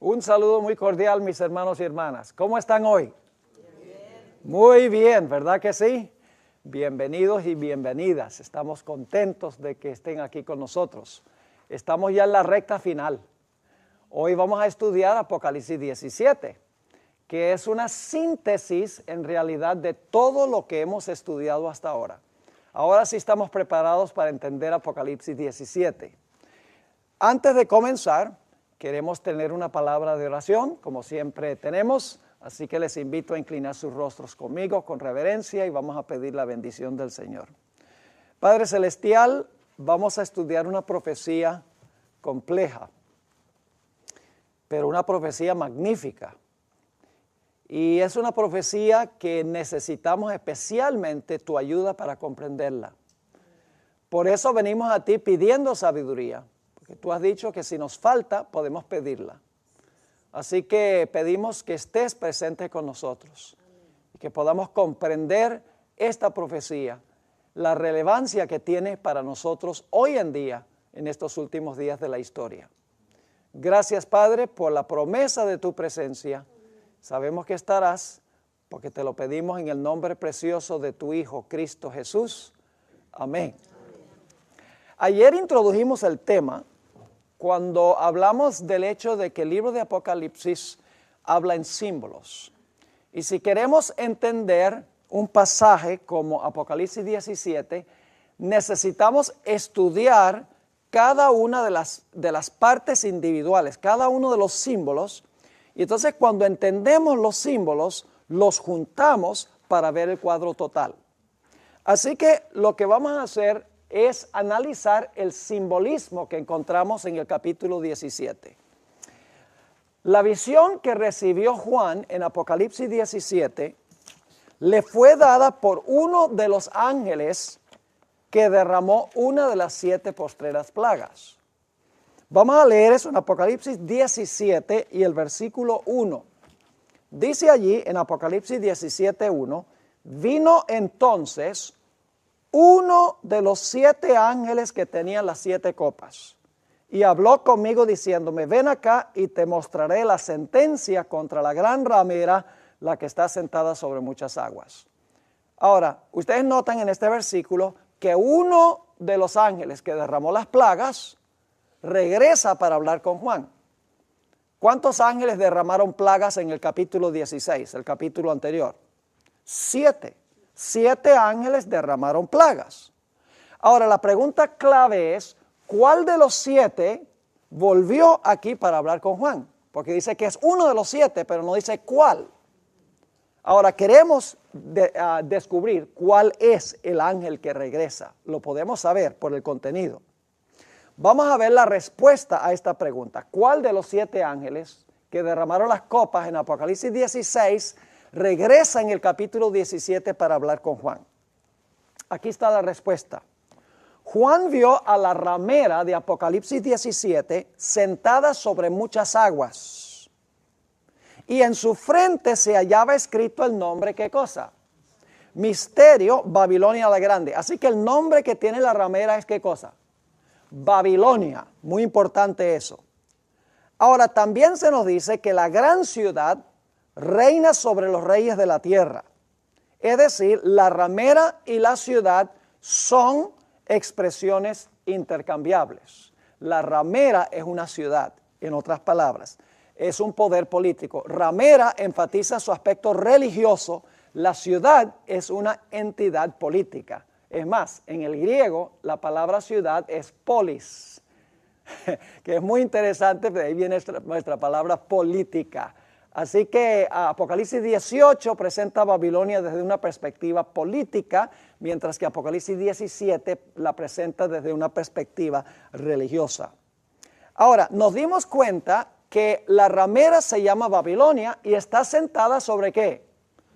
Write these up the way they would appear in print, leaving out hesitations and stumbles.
Un saludo muy cordial, mis hermanos y hermanas. ¿Cómo están hoy? Bien. Muy bien, ¿verdad que sí? Bienvenidos y bienvenidas. Estamos contentos de que estén aquí con nosotros. Estamos ya en la recta final. Hoy vamos a estudiar Apocalipsis 17, que es una síntesis en realidad de todo lo que hemos estudiado hasta ahora. Ahora sí estamos preparados para entender Apocalipsis 17. Antes de comenzar, queremos tener una palabra de oración, como siempre tenemos, así que les invito a inclinar sus rostros conmigo con reverencia y vamos a pedir la bendición del Señor. Padre Celestial, vamos a estudiar una profecía compleja, pero una profecía magnífica. Y es una profecía que necesitamos especialmente tu ayuda para comprenderla. Por eso venimos a ti pidiendo sabiduría, porque tú has dicho que si nos falta podemos pedirla. Así que pedimos que estés presente con nosotros y que podamos comprender esta profecía, la relevancia que tiene para nosotros hoy en día en estos últimos días de la historia. Gracias, Padre, por la promesa de tu presencia. Sabemos que estarás, porque te lo pedimos en el nombre precioso de tu Hijo, Cristo Jesús. Amén. Ayer introdujimos el tema cuando hablamos del hecho de que el libro de Apocalipsis habla en símbolos. Y si queremos entender un pasaje como Apocalipsis 17, necesitamos estudiar cada una de las partes individuales, cada uno de los símbolos. Y entonces cuando entendemos los símbolos, los juntamos para ver el cuadro total. Así que lo que vamos a hacer es analizar el simbolismo que encontramos en el capítulo 17. La visión que recibió Juan en Apocalipsis 17 le fue dada por uno de los ángeles que derramó una de las 7 postreras plagas. Vamos a leer eso en Apocalipsis 17 y el versículo 1. Dice allí en Apocalipsis 17:1, vino entonces uno de los 7 ángeles que tenían las 7 copas y habló conmigo diciéndome, ven acá y te mostraré la sentencia contra la gran ramera, la que está sentada sobre muchas aguas. Ahora, ustedes notan en este versículo que uno de los ángeles que derramó las plagas regresa para hablar con Juan. ¿Cuántos ángeles derramaron plagas en el capítulo 16, el capítulo anterior? 7. 7 ángeles derramaron plagas. Ahora, la pregunta clave es, ¿cuál de los 7 volvió aquí para hablar con Juan? Porque dice que es uno de los 7, pero no dice cuál. Ahora, queremos descubrir cuál es el ángel que regresa. Lo podemos saber por el contenido. Vamos a ver la respuesta a esta pregunta. ¿Cuál de los 7 ángeles que derramaron las copas en Apocalipsis 16 regresa en el capítulo 17 para hablar con Juan? Aquí está la respuesta. Juan vio a la ramera de Apocalipsis 17 sentada sobre muchas aguas. Y en su frente se hallaba escrito el nombre, ¿qué cosa? Misterio, Babilonia la Grande. Así que el nombre que tiene la ramera es ¿qué cosa? Babilonia. Muy importante eso. Ahora también se nos dice que la gran ciudad reina sobre los reyes de la tierra. Es decir, la ramera y la ciudad son expresiones intercambiables. La ramera es una ciudad, en otras palabras, es un poder político. Ramera enfatiza su aspecto religioso, la ciudad es una entidad política. Es más, en el griego la palabra ciudad es polis, que es muy interesante, de ahí viene nuestra palabra política. Así que Apocalipsis 18 presenta a Babilonia desde una perspectiva política, mientras que Apocalipsis 17 la presenta desde una perspectiva religiosa. Ahora, nos dimos cuenta que la ramera se llama Babilonia y está sentada sobre ¿qué?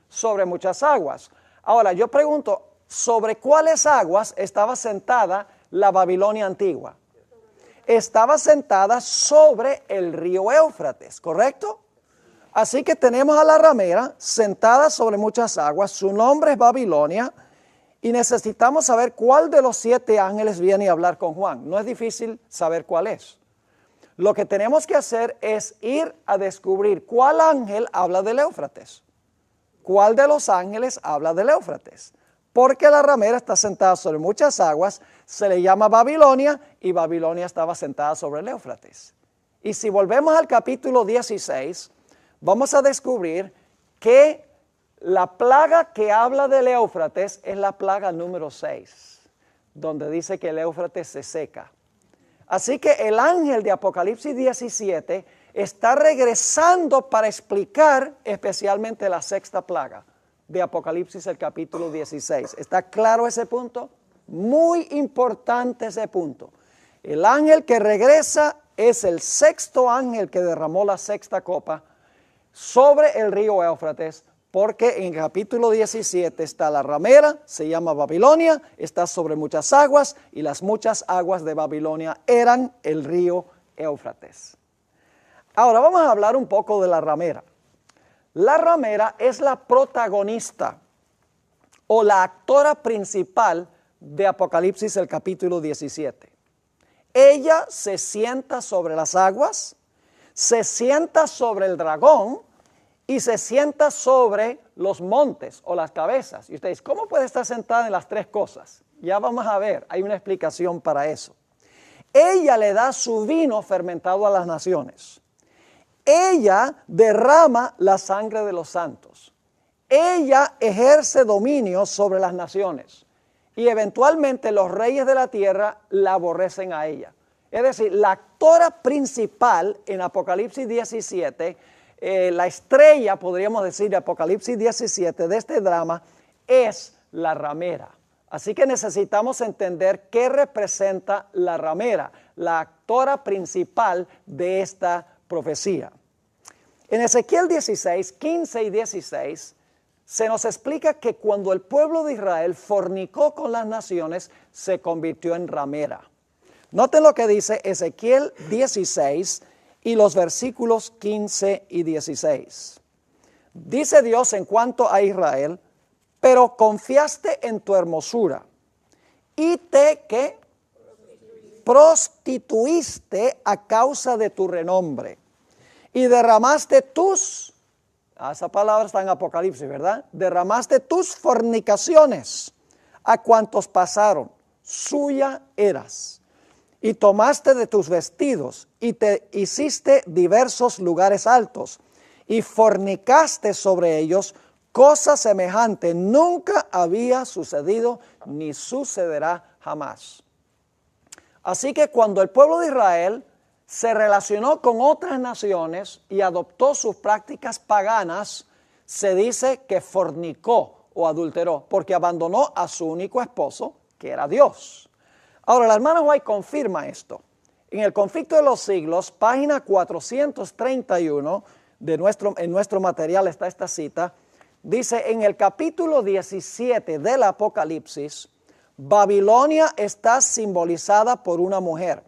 Sobre muchas aguas. Ahora, yo pregunto, ¿sobre cuáles aguas estaba sentada la Babilonia antigua? Estaba sentada sobre el río Éufrates, ¿correcto? Así que tenemos a la ramera sentada sobre muchas aguas, su nombre es Babilonia, y necesitamos saber cuál de los 7 ángeles viene a hablar con Juan. No es difícil saber cuál es. Lo que tenemos que hacer es ir a descubrir cuál ángel habla del Éufrates. ¿Cuál de los ángeles habla del Éufrates? Porque la ramera está sentada sobre muchas aguas, se le llama Babilonia y Babilonia estaba sentada sobre el Éufrates. Y si volvemos al capítulo 16, vamos a descubrir que la plaga que habla del Éufrates es la plaga número 6, donde dice que el Éufrates se seca. Así que el ángel de Apocalipsis 17 está regresando para explicar especialmente la sexta plaga de Apocalipsis, el capítulo 16. ¿Está claro ese punto? Muy importante ese punto. El ángel que regresa es el sexto ángel que derramó la sexta copa sobre el río Éufrates, porque en el capítulo 17 está la ramera, se llama Babilonia, está sobre muchas aguas, y las muchas aguas de Babilonia eran el río Éufrates. Ahora vamos a hablar un poco de la ramera. La ramera es la protagonista o la actora principal de Apocalipsis, el capítulo 17. Ella se sienta sobre las aguas, se sienta sobre el dragón y se sienta sobre los montes o las cabezas. Y ustedes, ¿cómo puede estar sentada en las tres cosas? Ya vamos a ver, hay una explicación para eso. Ella le da su vino fermentado a las naciones. Ella derrama la sangre de los santos. Ella ejerce dominio sobre las naciones. Y eventualmente los reyes de la tierra la aborrecen a ella. Es decir, la actora principal en Apocalipsis 17, la estrella, podríamos decir, de Apocalipsis 17, de este drama, es la ramera. Así que necesitamos entender qué representa la ramera, la actora principal de esta profecía. En Ezequiel 16, 15 y 16, se nos explica que cuando el pueblo de Israel fornicó con las naciones, se convirtió en ramera. Noten lo que dice Ezequiel 16 y los versículos 15 y 16. Dice Dios en cuanto a Israel: pero confiaste en tu hermosura y te prostituiste a causa de tu renombre y derramaste esa palabra está en Apocalipsis, ¿verdad? Derramaste tus fornicaciones a cuantos pasaron, suya eras. Y tomaste de tus vestidos y te hiciste diversos lugares altos y fornicaste sobre ellos. Cosa semejante nunca había sucedido ni sucederá jamás. Así que cuando el pueblo de Israel se relacionó con otras naciones y adoptó sus prácticas paganas, se dice que fornicó o adulteró, porque abandonó a su único esposo, que era Dios. Ahora, la hermana White confirma esto. En el Conflicto de los Siglos, página 431 en nuestro material está esta cita. Dice, en el capítulo 17 del Apocalipsis, Babilonia está simbolizada por una mujer,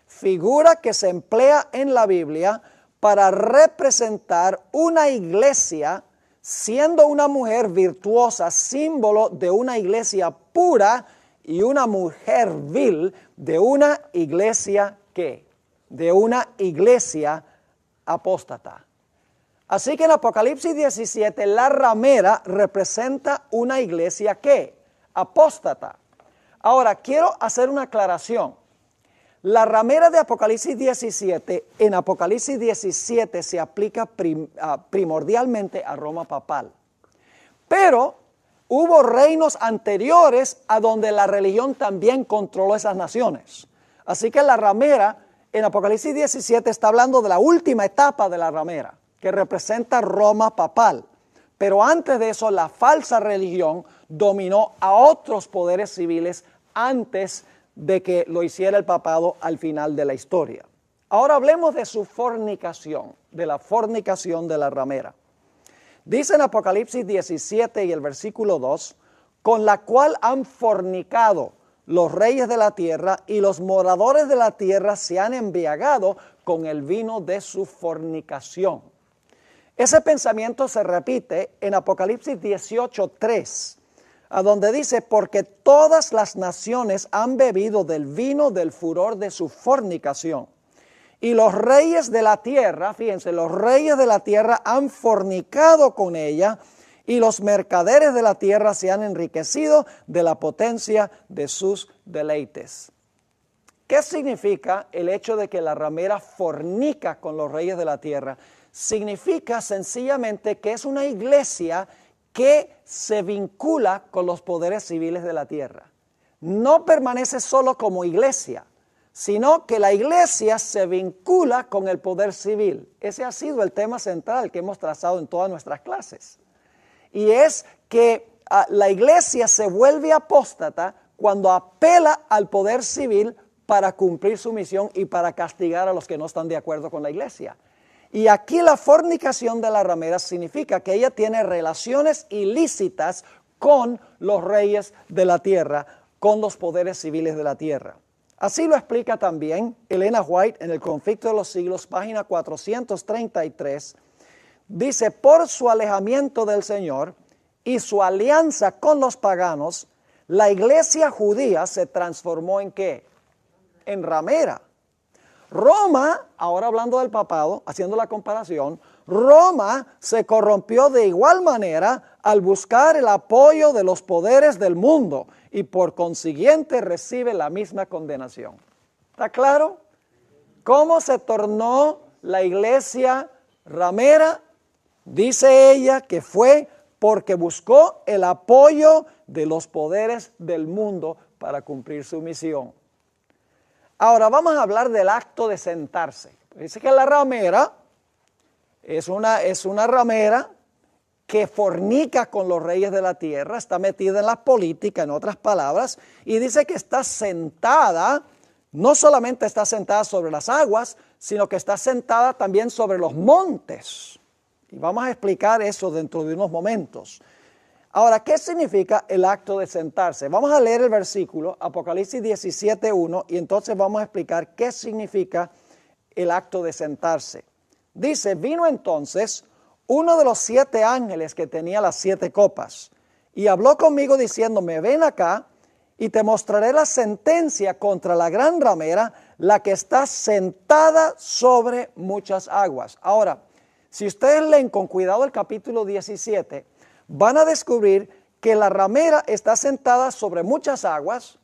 figura que se emplea en la Biblia para representar una iglesia, siendo una mujer virtuosa, símbolo de una iglesia pura, y una mujer vil de una iglesia ¿qué? De una iglesia apóstata. Así que en Apocalipsis 17 la ramera representa una iglesia ¿qué? Apóstata. Ahora quiero hacer una aclaración. La ramera de Apocalipsis 17 en Apocalipsis 17 se aplica primordialmente a Roma papal. Pero hubo reinos anteriores a donde la religión también controló esas naciones. Así que la ramera en Apocalipsis 17 está hablando de la última etapa de la ramera, que representa Roma papal. Pero antes de eso, la falsa religión dominó a otros poderes civiles antes de que lo hiciera el papado al final de la historia. Ahora hablemos de su fornicación, de la fornicación de la ramera. Dice en Apocalipsis 17 y el versículo 2, con la cual han fornicado los reyes de la tierra y los moradores de la tierra se han embriagado con el vino de su fornicación. Ese pensamiento se repite en Apocalipsis 18:3, a donde dice, porque todas las naciones han bebido del vino del furor de su fornicación. Y los reyes de la tierra, fíjense, los reyes de la tierra han fornicado con ella y los mercaderes de la tierra se han enriquecido de la potencia de sus deleites. ¿Qué significa el hecho de que la ramera fornica con los reyes de la tierra? Significa sencillamente que es una iglesia que se vincula con los poderes civiles de la tierra. No permanece solo como iglesia, sino que la iglesia se vincula con el poder civil. Ese ha sido el tema central que hemos trazado en todas nuestras clases. Y es que la iglesia se vuelve apóstata cuando apela al poder civil para cumplir su misión y para castigar a los que no están de acuerdo con la iglesia. Y aquí la fornicación de la ramera significa que ella tiene relaciones ilícitas con los reyes de la tierra, con los poderes civiles de la tierra. Así lo explica también Elena White en El Conflicto de los Siglos, página 433. Dice, por su alejamiento del Señor y su alianza con los paganos, la iglesia judía se transformó ¿en qué? En ramera. Roma, ahora hablando del papado, haciendo la comparación, Roma se corrompió de igual manera al buscar el apoyo de los poderes del mundo y por consiguiente recibe la misma condenación. ¿Está claro? ¿Cómo se tornó la iglesia ramera? Dice ella que fue porque buscó el apoyo de los poderes del mundo para cumplir su misión. Ahora vamos a hablar del acto de sentarse. Dice que la ramera es una ramera que fornica con los reyes de la tierra, está metida en la política, en otras palabras, y dice que está sentada, no solamente está sentada sobre las aguas, sino que está sentada también sobre los montes. Y vamos a explicar eso dentro de unos momentos. Ahora, ¿qué significa el acto de sentarse? Vamos a leer el versículo, Apocalipsis 17:1, y entonces vamos a explicar qué significa el acto de sentarse. Dice, vino entonces uno de los 7 ángeles que tenía las 7 copas, y habló conmigo diciéndome, ven acá, y te mostraré la sentencia contra la gran ramera, la que está sentada sobre muchas aguas. Ahora, si ustedes leen con cuidado el capítulo 17, van a descubrir que la ramera está sentada sobre muchas aguas,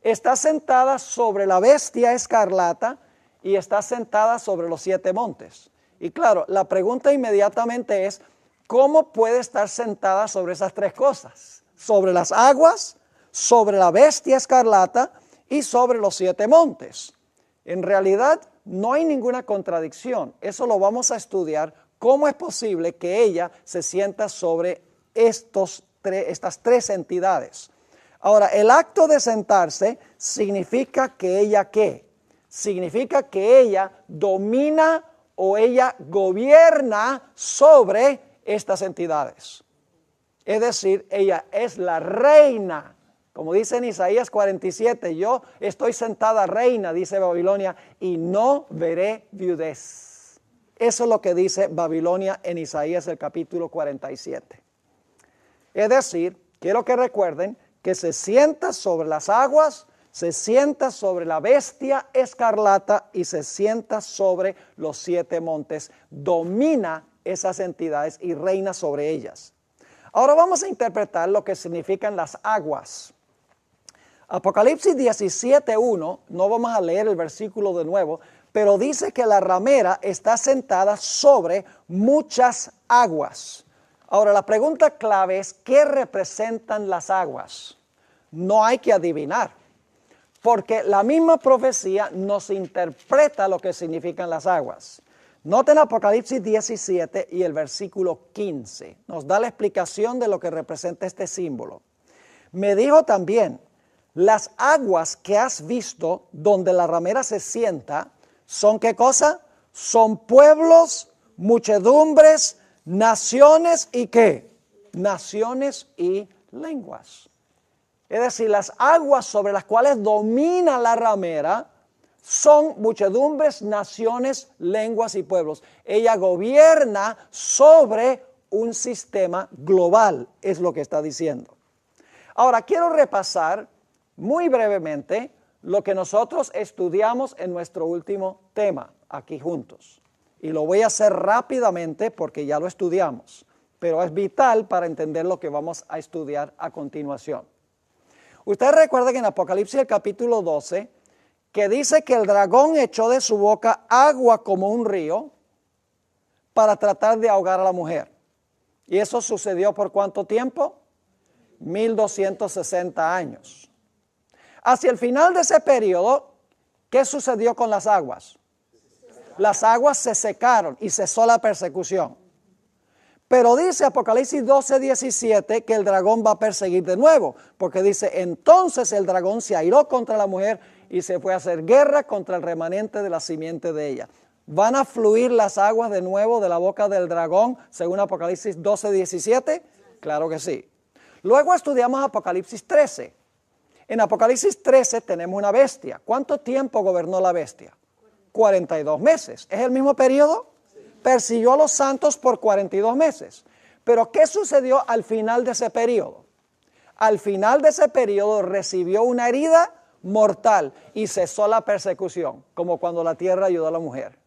está sentada sobre la bestia escarlata y está sentada sobre los 7 montes. Y claro, la pregunta inmediatamente es, ¿cómo puede estar sentada sobre esas 3 cosas? Sobre las aguas, sobre la bestia escarlata y sobre los 7 montes. En realidad no hay ninguna contradicción. Eso lo vamos a estudiar. ¿Cómo es posible que ella se sienta sobre estas 3 entidades? Ahora, el acto de sentarse significa que ella ¿qué? Significa que ella domina o ella gobierna sobre estas entidades. Es decir, ella es la reina. Como dice en Isaías 47, yo estoy sentada reina, dice Babilonia, y no veré viudez. Eso es lo que dice Babilonia en Isaías el capítulo 47. Es decir, quiero que recuerden que se sienta sobre las aguas, se sienta sobre la bestia escarlata y se sienta sobre los 7 montes. Domina esas entidades y reina sobre ellas. Ahora vamos a interpretar lo que significan las aguas. Apocalipsis 17:1, no vamos a leer el versículo de nuevo, pero dice que la ramera está sentada sobre muchas aguas. Ahora la pregunta clave es, ¿qué representan las aguas? No hay que adivinar, porque la misma profecía nos interpreta lo que significan las aguas. Noten Apocalipsis 17 y el versículo 15, nos da la explicación de lo que representa este símbolo. Me dijo también, las aguas que has visto donde la ramera se sienta, ¿son qué cosa? Son pueblos, muchedumbres, naciones y ¿qué? Naciones y lenguas. Es decir, las aguas sobre las cuales domina la ramera son muchedumbres, naciones, lenguas y pueblos. Ella gobierna sobre un sistema global, es lo que está diciendo. Ahora, quiero repasar muy brevemente lo que nosotros estudiamos en nuestro último tema aquí juntos. Y lo voy a hacer rápidamente porque ya lo estudiamos, pero es vital para entender lo que vamos a estudiar a continuación. Ustedes recuerdan que en Apocalipsis el capítulo 12, que dice que el dragón echó de su boca agua como un río para tratar de ahogar a la mujer. ¿Y eso sucedió por cuánto tiempo? 1260 años. Hacia el final de ese periodo, ¿qué sucedió con las aguas? Las aguas se secaron y cesó la persecución. Pero dice Apocalipsis 12:17 que el dragón va a perseguir de nuevo, porque dice, entonces el dragón se airó contra la mujer y se fue a hacer guerra contra el remanente de la simiente de ella. ¿Van a fluir las aguas de nuevo de la boca del dragón según Apocalipsis 12:17? Claro que sí. Luego estudiamos Apocalipsis 13. En Apocalipsis 13 tenemos una bestia. ¿Cuánto tiempo gobernó la bestia? 42 meses. ¿Es el mismo periodo? Persiguió a los santos por 42 meses. Pero ¿qué sucedió al final de ese periodo? Al final de ese periodo recibió una herida mortal y cesó la persecución, como cuando la tierra ayudó a la mujer.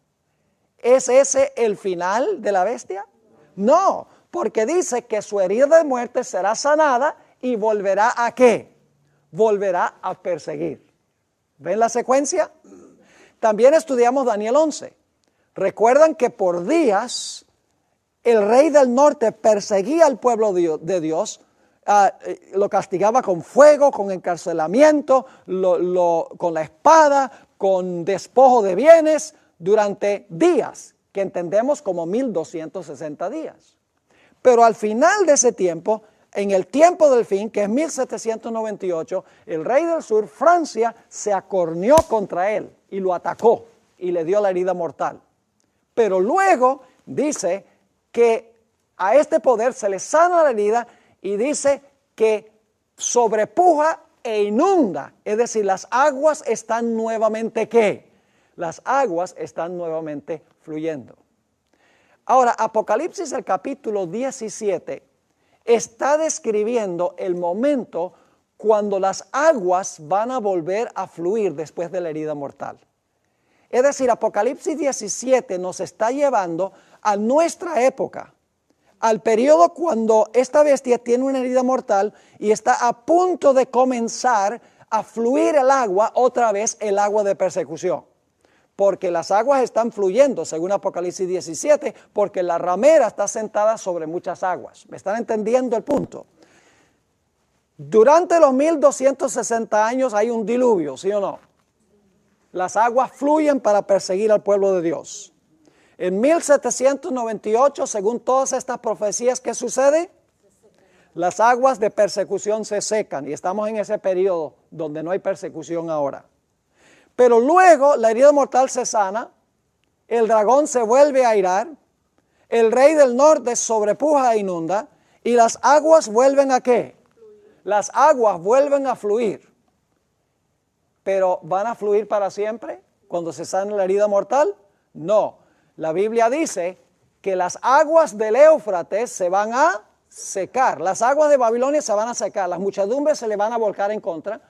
¿Es ese el final de la bestia? No, porque dice que su herida de muerte será sanada y volverá ¿a qué? Volverá a perseguir. ¿Ven la secuencia? También estudiamos Daniel 11. Recuerdan que por días el rey del norte perseguía al pueblo de Dios, lo castigaba con fuego, con encarcelamiento, con la espada, con despojo de bienes durante días, que entendemos como 1260 días. Pero al final de ese tiempo, en el tiempo del fin, que es 1798, el rey del sur, Francia, se acorneó contra él y lo atacó y le dio la herida mortal. Pero luego dice que a este poder se le sana la herida y dice que sobrepuja e inunda. Es decir, las aguas están nuevamente ¿qué? Las aguas están nuevamente fluyendo. Ahora, Apocalipsis el capítulo 17 está describiendo el momento cuando las aguas van a volver a fluir después de la herida mortal. Es decir, Apocalipsis 17 nos está llevando a nuestra época, al periodo cuando esta bestia tiene una herida mortal y está a punto de comenzar a fluir el agua, otra vez el agua de persecución. Porque las aguas están fluyendo, según Apocalipsis 17, porque la ramera está sentada sobre muchas aguas. ¿Me están entendiendo el punto? Durante los 1260 años hay un diluvio, ¿sí o no? Las aguas fluyen para perseguir al pueblo de Dios. En 1798, según todas estas profecías, ¿qué sucede? Las aguas de persecución se secan y estamos en ese periodo donde no hay persecución ahora. Pero luego la herida mortal se sana, el dragón se vuelve a airar, el rey del norte sobrepuja e inunda y las aguas vuelven ¿a qué? Las aguas vuelven a fluir. ¿Pero van a fluir para siempre cuando se sane la herida mortal? No. La Biblia dice que las aguas del Éufrates se van a secar. Las aguas de Babilonia se van a secar. Las muchedumbres se le van a volcar en contra.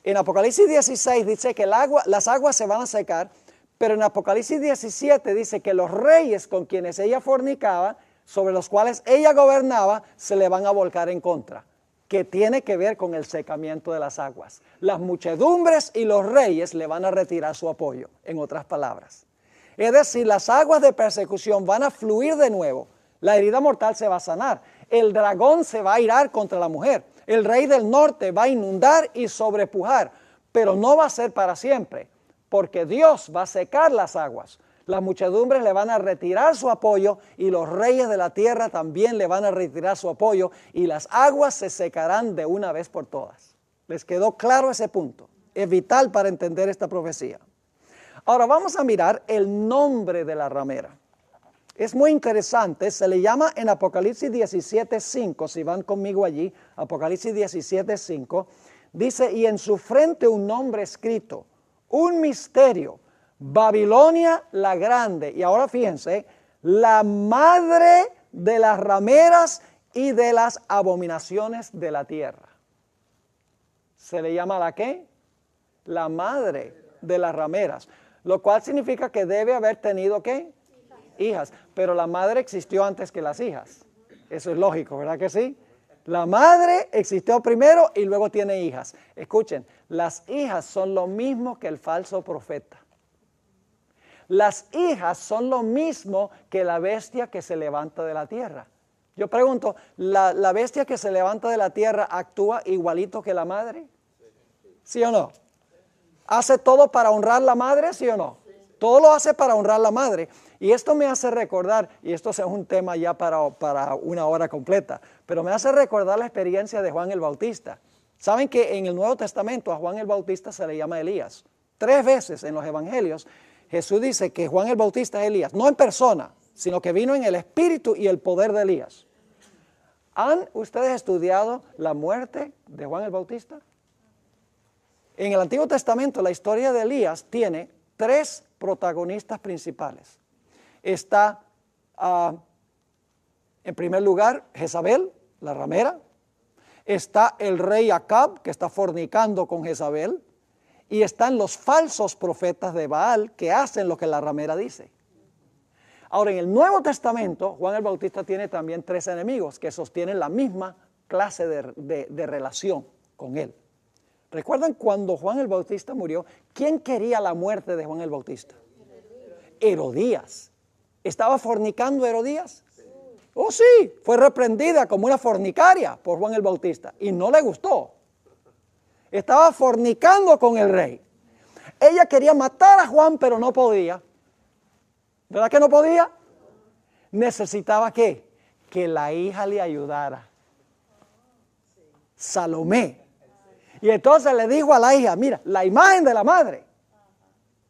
En Apocalipsis 16 dice que las aguas se van a secar, pero en Apocalipsis 17 dice que los reyes con quienes ella fornicaba, sobre los cuales ella gobernaba, se le van a volcar en contra, que tiene que ver con el secamiento de las aguas. Las muchedumbres y los reyes le van a retirar su apoyo, en otras palabras. Es decir, las aguas de persecución van a fluir de nuevo, la herida mortal se va a sanar, el dragón se va a irar contra la mujer, el rey del norte va a inundar y sobrepujar, pero no va a ser para siempre, porque Dios va a secar las aguas. Las muchedumbres le van a retirar su apoyo y los reyes de la tierra también le van a retirar su apoyo y las aguas se secarán de una vez por todas. ¿Les quedó claro ese punto? Es vital para entender esta profecía. Ahora vamos a mirar el nombre de la ramera. Es muy interesante, se le llama en Apocalipsis 17:5, si van conmigo allí, Apocalipsis 17:5, dice, y en su frente un nombre escrito, un misterio, Babilonia la grande. Y ahora fíjense, la madre de las rameras y de las abominaciones de la tierra. ¿Se le llama la qué? La madre de las rameras. Lo cual significa que debe haber tenido, ¿qué? Hijas. Pero la madre existió antes que las hijas. Eso es lógico, ¿verdad que sí? La madre existió primero y luego tiene hijas. Escuchen, las hijas son lo mismo que el falso profeta. Las hijas son lo mismo que la bestia que se levanta de la tierra. Yo pregunto, ¿la bestia que se levanta de la tierra actúa igualito que la madre? ¿Sí o no? ¿Hace todo para honrar la madre, sí o no? Todo lo hace para honrar la madre. Y esto me hace recordar, y esto es un tema ya para una hora completa, pero me hace recordar la experiencia de Juan el Bautista. ¿Saben que en el Nuevo Testamento a Juan el Bautista se le llama Elías? 3 veces en los evangelios Jesús dice que Juan el Bautista es Elías, no en persona, sino que vino en el espíritu y el poder de Elías. ¿Han ustedes estudiado la muerte de Juan el Bautista? En el Antiguo Testamento la historia de Elías tiene 3 protagonistas principales. Está en primer lugar Jezabel, la ramera. Está el rey Acab, que está fornicando con Jezabel. Y están los falsos profetas de Baal que hacen lo que la ramera dice. Ahora, en el Nuevo Testamento, Juan el Bautista tiene también 3 enemigos que sostienen la misma clase de relación con él. ¿Recuerdan cuando Juan el Bautista murió? ¿Quién quería la muerte de Juan el Bautista? Herodías. ¿Estaba fornicando Herodías? Oh sí, fue reprendida como una fornicaria por Juan el Bautista y no le gustó. Estaba fornicando con el rey. Ella quería matar a Juan, pero no podía. ¿Verdad que no podía? Necesitaba ¿qué? Que la hija le ayudara. Salomé. Y entonces le dijo a la hija, mira, la imagen de la madre,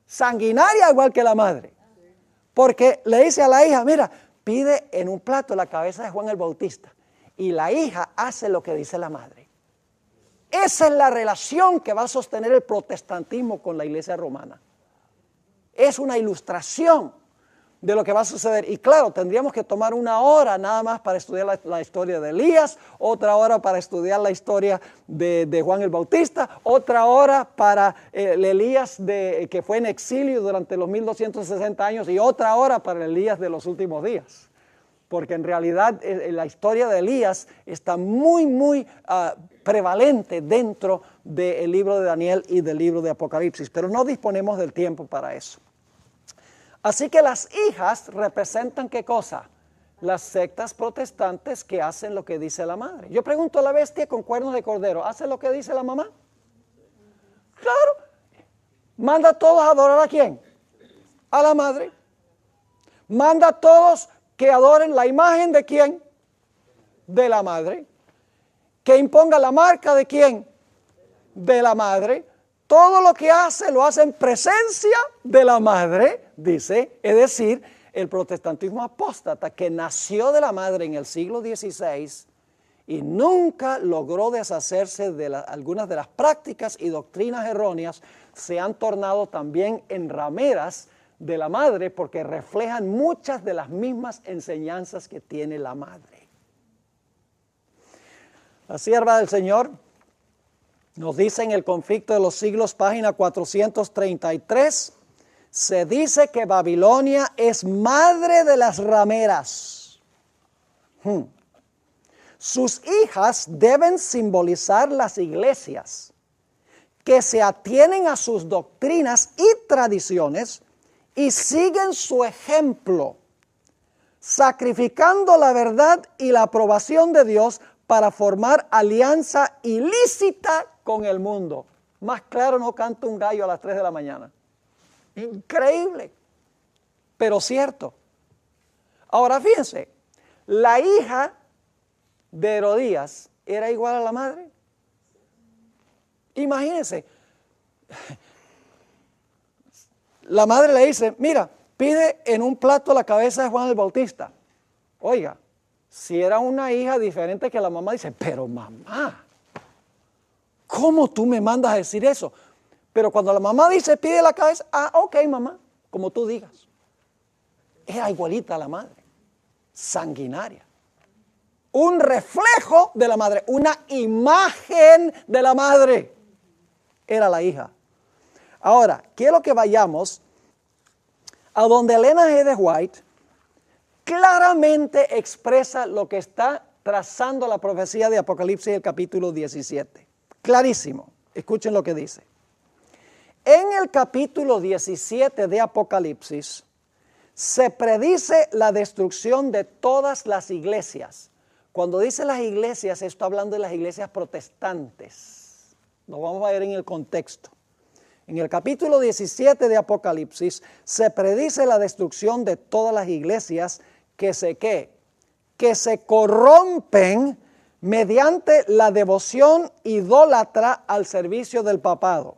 sanguinaria igual que la madre. Porque le dice a la hija, mira, pide en un plato la cabeza de Juan el Bautista. Y la hija hace lo que dice la madre. Esa es la relación que va a sostener el protestantismo con la iglesia romana. Es una ilustración de lo que va a suceder. Y claro, tendríamos que tomar 1 hora nada más para estudiar la historia de Elías, otra hora para estudiar la historia de Juan el Bautista, otra hora para el Elías que fue en exilio durante los 1260 años y otra hora para el Elías de los últimos días. Porque en realidad la historia de Elías está muy prevalente dentro del libro de Daniel y del libro de Apocalipsis, pero no disponemos del tiempo para eso. Así que las hijas representan ¿qué cosa? Las sectas protestantes que hacen lo que dice la madre. Yo pregunto a la bestia con cuernos de cordero, ¿hace lo que dice la mamá? Claro. Manda a todos a adorar ¿a quién? A la madre. Manda a todos que adoren la imagen ¿de quién? De la madre. Que imponga la marca ¿de quién? De la madre. Todo lo que hace, lo hace en presencia de la madre, dice, es decir, el protestantismo apóstata que nació de la madre en el siglo XVI y nunca logró deshacerse de algunas de las prácticas y doctrinas erróneas, se han tornado también en rameras de la madre porque reflejan muchas de las mismas enseñanzas que tiene la madre. La sierva del Señor nos dice en el Conflicto de los Siglos, página 433, se dice que Babilonia es madre de las rameras. Sus hijas deben simbolizar las iglesias que se atienen a sus doctrinas y tradiciones y siguen su ejemplo, sacrificando la verdad y la aprobación de Dios para formar alianza ilícita con el mundo. Más claro no canta un gallo a las 3 de la mañana. Increíble, pero cierto. Ahora fíjense, la hija de Herodías era igual a la madre. Imagínense, la madre le dice, mira, pide en un plato la cabeza de Juan el Bautista. Oiga, si era una hija diferente que la mamá, dice, pero mamá, ¿cómo tú me mandas a decir eso? Pero cuando la mamá dice, pide la cabeza, ok mamá, como tú digas. Era igualita a la madre, sanguinaria. Un reflejo de la madre, una imagen de la madre. Era la hija. Ahora, quiero que vayamos a donde Elena G. de White claramente expresa lo que está trazando la profecía de Apocalipsis el capítulo 17. Clarísimo. Escuchen lo que dice. En el capítulo 17 de Apocalipsis se predice la destrucción de todas las iglesias. Cuando dice las iglesias, está hablando de las iglesias protestantes. Lo vamos a ver en el contexto. En el capítulo 17 de Apocalipsis se predice la destrucción de todas las iglesias que se corrompen mediante la devoción idólatra al servicio del papado,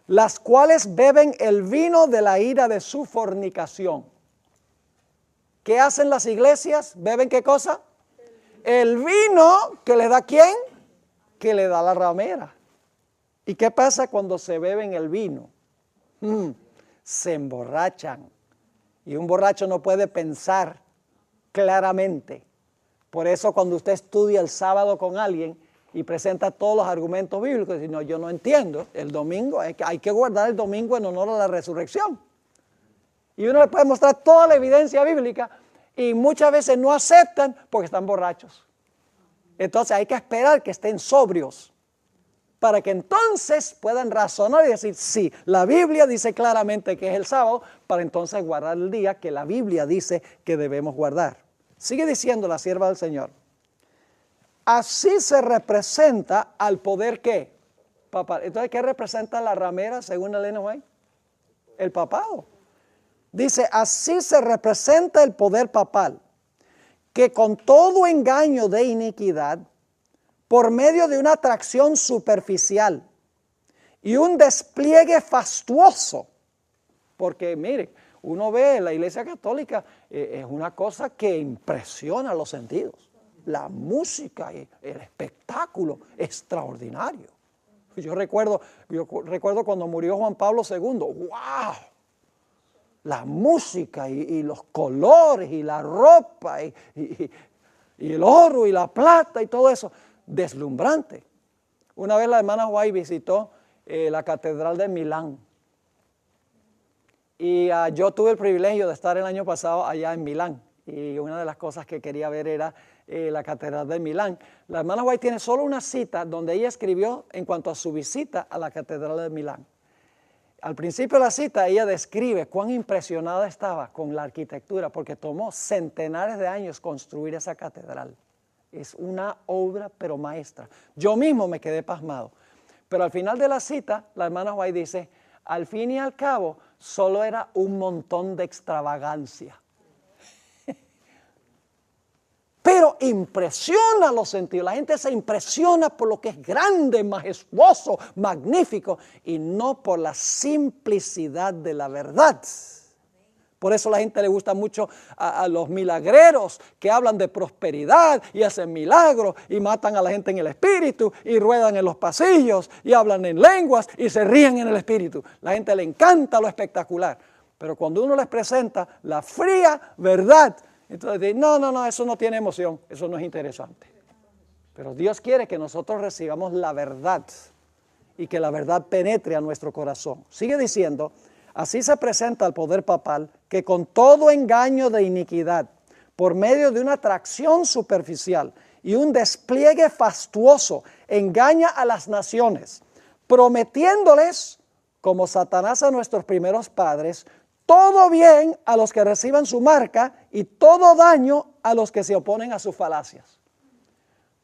las cuales beben el vino de la ira de su fornicación. ¿Qué hacen las iglesias? ¿Beben qué cosa? El vino que le da ¿quién? Que le da la ramera. ¿Y qué pasa cuando se beben el vino? Se emborrachan. Y un borracho no puede pensar claramente. Por eso cuando usted estudia el sábado con alguien y presenta todos los argumentos bíblicos, dice, no, yo no entiendo, el domingo, hay que guardar el domingo en honor a la resurrección. Y uno le puede mostrar toda la evidencia bíblica y muchas veces no aceptan porque están borrachos. Entonces hay que esperar que estén sobrios para que entonces puedan razonar y decir, sí, la Biblia dice claramente que es el sábado, para entonces guardar el día que la Biblia dice que debemos guardar. Sigue diciendo la sierva del Señor. Así se representa al poder ¿qué? Papal. Entonces, ¿qué representa la ramera según Elena White? El papado. Dice, así se representa el poder papal, que con todo engaño de iniquidad, por medio de una atracción superficial y un despliegue fastuoso, porque mire, uno ve la Iglesia Católica, es una cosa que impresiona los sentidos. La música y el espectáculo extraordinario. Yo recuerdo cuando murió Juan Pablo II, ¡wow! La música y los colores y la ropa y el oro y la plata y todo eso, deslumbrante. Una vez la hermana White visitó la Catedral de Milán. Y yo tuve el privilegio de estar el año pasado allá en Milán. Y una de las cosas que quería ver era la Catedral de Milán. La hermana White tiene solo una cita donde ella escribió en cuanto a su visita a la Catedral de Milán. Al principio de la cita ella describe cuán impresionada estaba con la arquitectura porque tomó centenares de años construir esa catedral. Es una obra pero maestra. Yo mismo me quedé pasmado. Pero al final de la cita la hermana White dice, al fin y al cabo solo era un montón de extravagancia. Pero impresiona los sentidos. La gente se impresiona por lo que es grande, majestuoso, magnífico y no por la simplicidad de la verdad. Por eso a la gente le gusta mucho a los milagreros que hablan de prosperidad y hacen milagros y matan a la gente en el espíritu y ruedan en los pasillos y hablan en lenguas y se ríen en el espíritu. La gente le encanta lo espectacular. Pero cuando uno les presenta la fría verdad, entonces dicen, no, eso no tiene emoción, eso no es interesante. Pero Dios quiere que nosotros recibamos la verdad y que la verdad penetre a nuestro corazón. Sigue diciendo, así se presenta el poder papal que con todo engaño de iniquidad, por medio de una atracción superficial y un despliegue fastuoso, engaña a las naciones, prometiéndoles, como Satanás a nuestros primeros padres, todo bien a los que reciban su marca y todo daño a los que se oponen a sus falacias.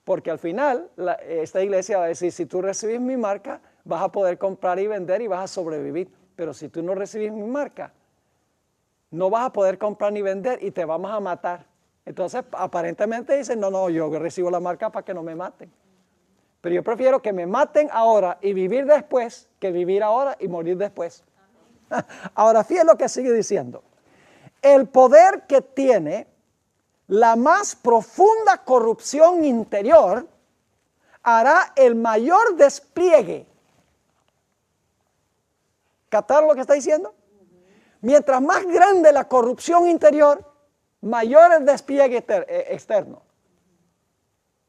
Porque al final esta iglesia va a decir, si tú recibes mi marca, vas a poder comprar y vender y vas a sobrevivir. Pero si tú no recibes mi marca, no vas a poder comprar ni vender y te vamos a matar. Entonces aparentemente dicen, no, yo recibo la marca para que no me maten. Pero yo prefiero que me maten ahora y vivir después que vivir ahora y morir después. Ahora, fíjense lo que sigue diciendo. El poder que tiene la más profunda corrupción interior hará el mayor despliegue. ¿Captaron lo que está diciendo? Mientras más grande la corrupción interior, mayor el despliegue externo.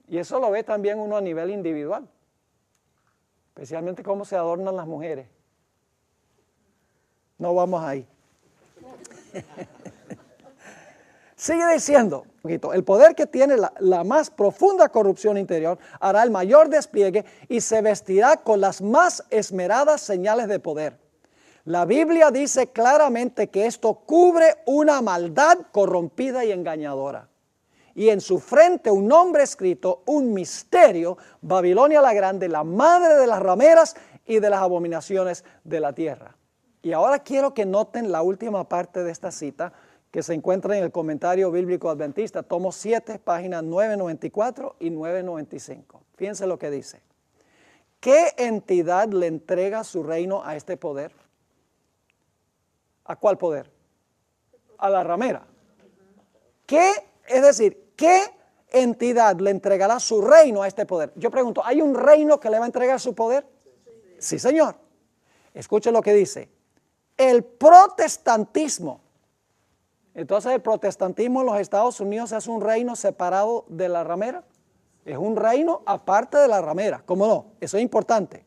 Y eso lo ve también uno a nivel individual. Especialmente cómo se adornan las mujeres. No vamos ahí. Sigue diciendo, el poder que tiene la más profunda corrupción interior hará el mayor despliegue y se vestirá con las más esmeradas señales de poder. La Biblia dice claramente que esto cubre una maldad corrompida y engañadora. Y en su frente un nombre escrito, un misterio, Babilonia la Grande, la madre de las rameras y de las abominaciones de la tierra. Y ahora quiero que noten la última parte de esta cita, que se encuentra en el Comentario Bíblico Adventista, tomo 7, páginas 994 y 995. Fíjense lo que dice. ¿Qué entidad le entrega su reino a este poder? ¿A cuál poder? A la ramera. Es decir, ¿qué entidad le entregará su reino a este poder? Yo pregunto, ¿hay un reino que le va a entregar su poder? Sí, señor. Escuchen lo que dice. El protestantismo. Entonces, ¿el protestantismo en los Estados Unidos es un reino separado de la ramera? Es un reino aparte de la ramera. ¿Cómo no? Eso es importante.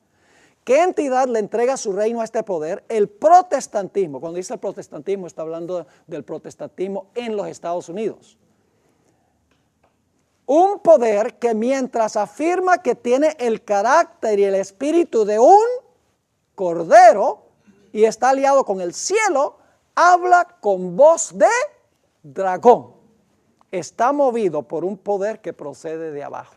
¿Qué entidad le entrega su reino a este poder? El protestantismo. Cuando dice el protestantismo, está hablando del protestantismo en los Estados Unidos. Un poder que mientras afirma que tiene el carácter y el espíritu de un cordero y está aliado con el cielo, habla con voz de dragón. Está movido por un poder que procede de abajo.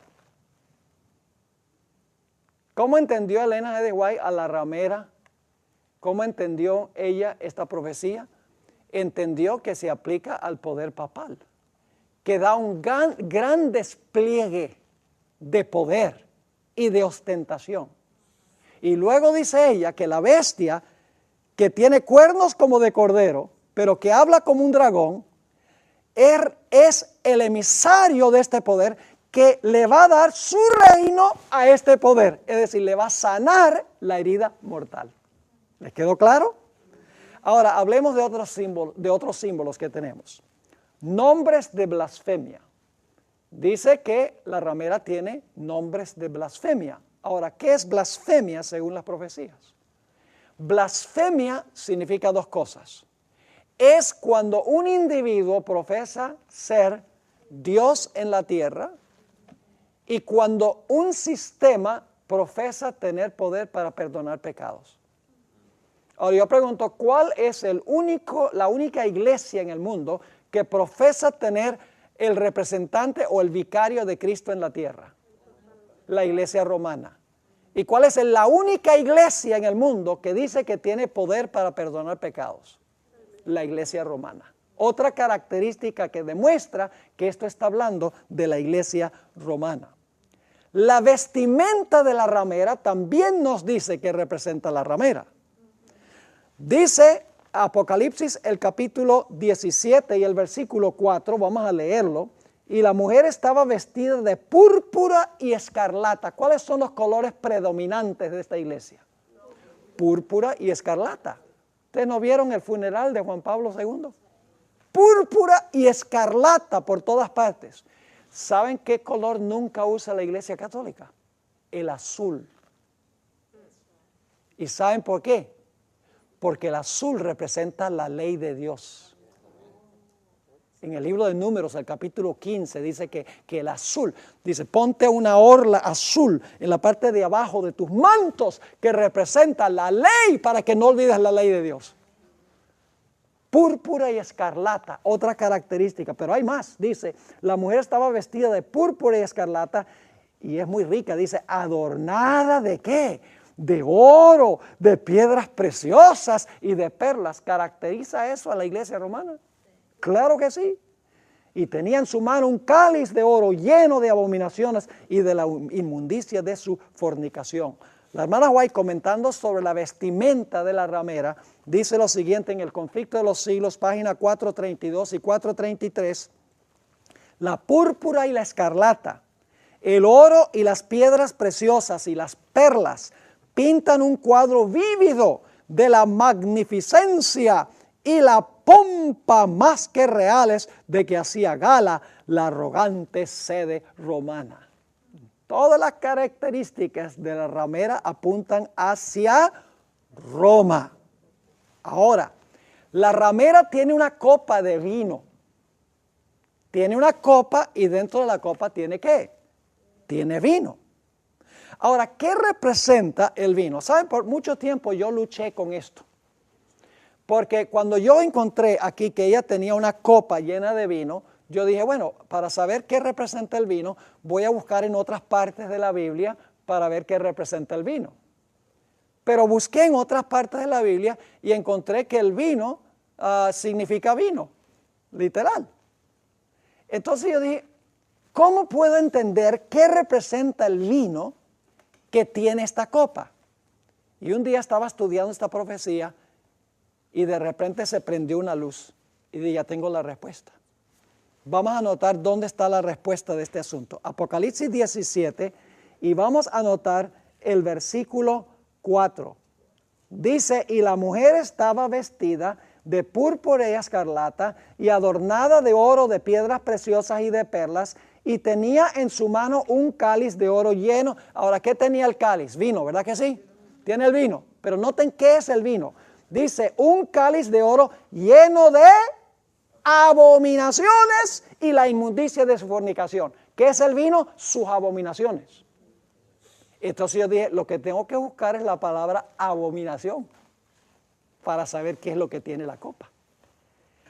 ¿Cómo entendió Elena G. de White a la ramera? ¿Cómo entendió ella esta profecía? Entendió que se aplica al poder papal, que da un gran despliegue de poder y de ostentación. Y luego dice ella que la bestia que tiene cuernos como de cordero, pero que habla como un dragón, es el emisario de este poder que le va a dar su reino a este poder. Es decir, le va a sanar la herida mortal. ¿Les quedó claro? Ahora, hablemos de otros símbolos que tenemos. Nombres de blasfemia. Dice que la ramera tiene nombres de blasfemia. Ahora, ¿qué es blasfemia según las profecías? Blasfemia significa dos cosas. Es cuando un individuo profesa ser Dios en la tierra y cuando un sistema profesa tener poder para perdonar pecados. Ahora yo pregunto, ¿cuál es la única iglesia en el mundo que profesa tener el representante o el vicario de Cristo en la tierra? La iglesia romana. ¿Y cuál es la única iglesia en el mundo que dice que tiene poder para perdonar pecados? La iglesia romana. Otra característica que demuestra que esto está hablando de la iglesia romana. La vestimenta de la ramera también nos dice que representa la ramera. Dice Apocalipsis el capítulo 17 y el versículo 4, vamos a leerlo. Y la mujer estaba vestida de púrpura y escarlata. ¿Cuáles son los colores predominantes de esta iglesia? Púrpura y escarlata. ¿Ustedes no vieron el funeral de Juan Pablo II? Púrpura y escarlata por todas partes. ¿Saben qué color nunca usa la iglesia católica? El azul. ¿Y saben por qué? Porque el azul representa la ley de Dios. En el libro de Números, el capítulo 15, dice que el azul, dice, ponte una orla azul en la parte de abajo de tus mantos que representa la ley para que no olvides la ley de Dios. Púrpura y escarlata, otra característica, pero hay más. Dice, la mujer estaba vestida de púrpura y escarlata y es muy rica, dice, adornada ¿de qué? De oro, de piedras preciosas y de perlas. ¿Caracteriza eso a la iglesia romana? Claro que sí. Y tenía en su mano un cáliz de oro lleno de abominaciones y de la inmundicia de su fornicación. La hermana White, comentando sobre la vestimenta de la ramera, dice lo siguiente en el Conflicto de los Siglos, página 432 y 433. La púrpura y la escarlata, el oro y las piedras preciosas y las perlas pintan un cuadro vívido de la magnificencia y la pompa más que reales de que hacía gala la arrogante sede romana. Todas las características de la ramera apuntan hacia Roma, Ahora, la ramera tiene una copa de vino. Tiene una copa y dentro de la copa tiene ¿qué? Tiene vino. Ahora, ¿qué representa el vino? ¿Saben? Por mucho tiempo yo luché con esto. Porque cuando yo encontré aquí que ella tenía una copa llena de vino, yo dije, bueno, para saber qué representa el vino, voy a buscar en otras partes de la Biblia para ver qué representa el vino. Pero busqué en otras partes de la Biblia y encontré que el vino significa vino, literal. Entonces yo dije, ¿cómo puedo entender qué representa el vino que tiene esta copa? Y un día estaba estudiando esta profecía y de repente se prendió una luz y dije, ya tengo la respuesta. Vamos a anotar dónde está la respuesta de este asunto. Apocalipsis 17 y vamos a anotar el versículo 4. Dice, y la mujer estaba vestida de púrpura y escarlata y adornada de oro, de piedras preciosas y de perlas, y tenía en su mano un cáliz de oro lleno. Ahora, ¿qué tenía el cáliz? Vino, ¿verdad que sí? Tiene el vino, pero noten qué es el vino. Dice, un cáliz de oro lleno de abominaciones y la inmundicia de su fornicación. ¿Qué es el vino? Sus abominaciones. Entonces yo dije, lo que tengo que buscar es la palabra abominación para saber qué es lo que tiene la copa.